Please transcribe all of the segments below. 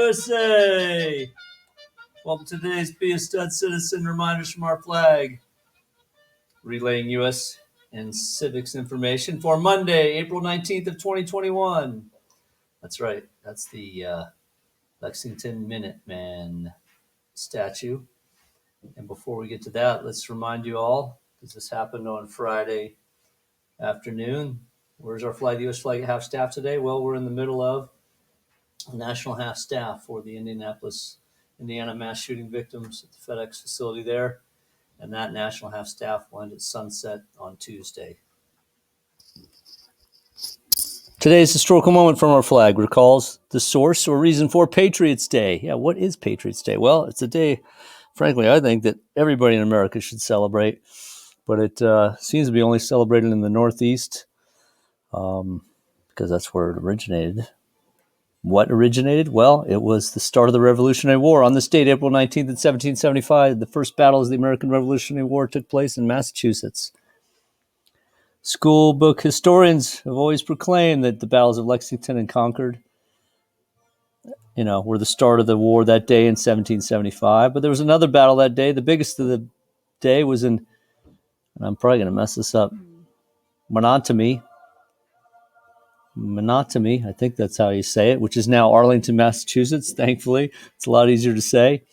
USA! Welcome to today's Be a Stud Citizen reminders from our flag. Relaying U.S. and civics information for Monday, April 19th of 2021. That's right. That's the Lexington Minutemen statue. And before we get to that, let's remind you all, because this happened on Friday afternoon. Where's our flag, the U.S. flag at half-staff today? Well, we're in the middle of a national half-staff for the Indiana mass shooting victims at the FedEx facility there. And that national half-staff will end at sunset on Tuesday. Today's historical moment from our flag recalls the source or reason for Patriots Day. Yeah, what is Patriots Day? Well, it's a day, frankly, I think that everybody in America should celebrate. But it seems to be only celebrated in the Northeast because that's where it originated. What originated? Well, it was the start of the Revolutionary War. On this date, April 19th, 1775, the first battles of the American Revolutionary War took place in Massachusetts. School book historians have always proclaimed that the battles of Lexington and Concord, were the start of the war that day in 1775. But there was another battle that day. The biggest of the day was in, and I'm probably going to mess this up, Minutemen, I think that's how you say it, which is now Arlington, Massachusetts, thankfully. It's a lot easier to say.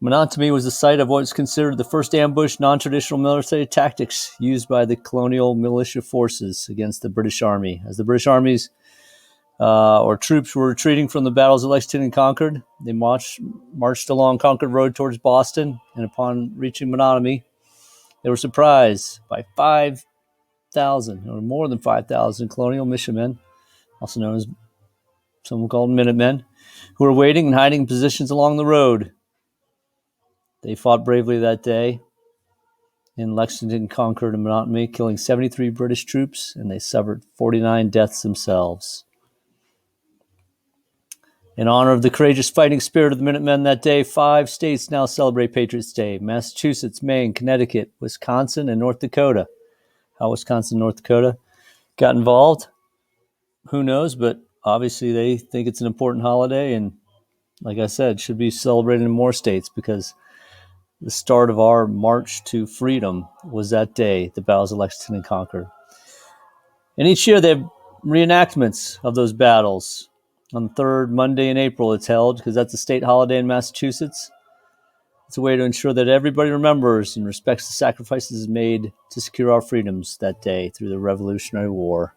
Minutemen was the site of what is considered the first ambush, non-traditional military tactics used by the colonial militia forces against the British Army. As the British armies or troops were retreating from the battles of Lexington and Concord, they marched along Concord Road towards Boston, and upon reaching Minutemen, they were surprised by 5,000 or more than 5,000 colonial militiamen, also known as some called Minutemen, who were waiting and hiding in positions along the road. They fought bravely that day in Lexington, Concord, and Minutemen, killing 73 British troops, and they suffered 49 deaths themselves. In honor of the courageous fighting spirit of the Minutemen that day, 5 states now celebrate Patriots Day: Massachusetts, Maine, Connecticut, Wisconsin, and North Dakota. How Wisconsin and North Dakota got involved, who knows, but obviously they think it's an important holiday, and like I said, should be celebrated in more states because the start of our march to freedom was that day, the battles of Lexington and Concord. And each year they have reenactments of those battles. On the third Monday in April it's held because that's a state holiday in Massachusetts. It's a way to ensure that everybody remembers and respects the sacrifices made to secure our freedoms that day through the Revolutionary War.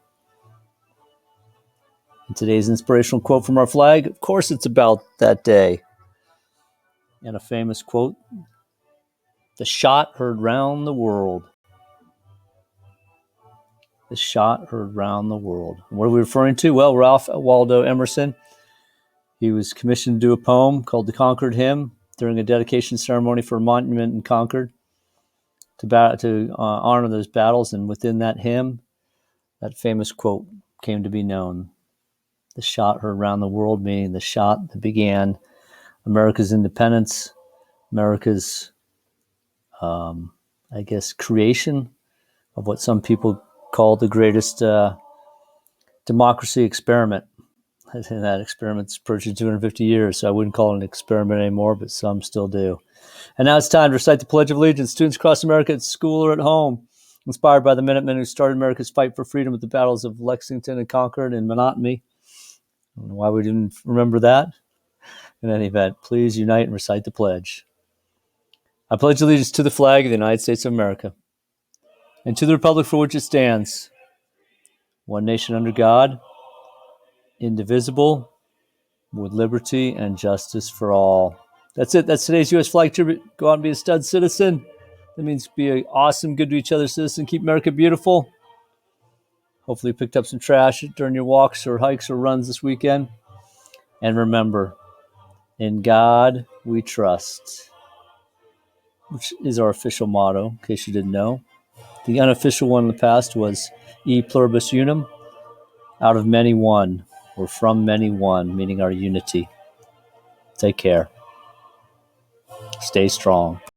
And today's inspirational quote from our flag, of course it's about that day. And a famous quote, "The shot heard round the world." The shot heard round the world. And what are we referring to? Well, Ralph Waldo Emerson, he was commissioned to do a poem called the Concord Hymn during a dedication ceremony for a monument in Concord to honor those battles. And within that hymn, that famous quote came to be known. The shot heard round the world, meaning the shot that began America's independence, America's, creation of what some people call the greatest democracy experiment. And that experiment's approaching 250 years, so I wouldn't call it an experiment anymore, but some still do. And now it's time to recite the Pledge of Allegiance. Students across America at school or at home, inspired by the Minutemen who started America's fight for freedom at the battles of Lexington and Concord and Minutemen. I don't know why we didn't remember that. In any event, please unite and recite the pledge. I pledge allegiance to the flag of the United States of America and to the republic for which it stands, one nation under God, indivisible, with liberty and justice for all. That's it. That's today's U.S. flag tribute. Go out and be a stud citizen. That means be an awesome, good to each other citizen. Keep America beautiful. Hopefully you picked up some trash during your walks or hikes or runs this weekend. And remember, in God we trust, which is our official motto, in case you didn't know. The unofficial one in the past was E pluribus unum, out of many one, or from many one, meaning our unity. Take care. Stay strong.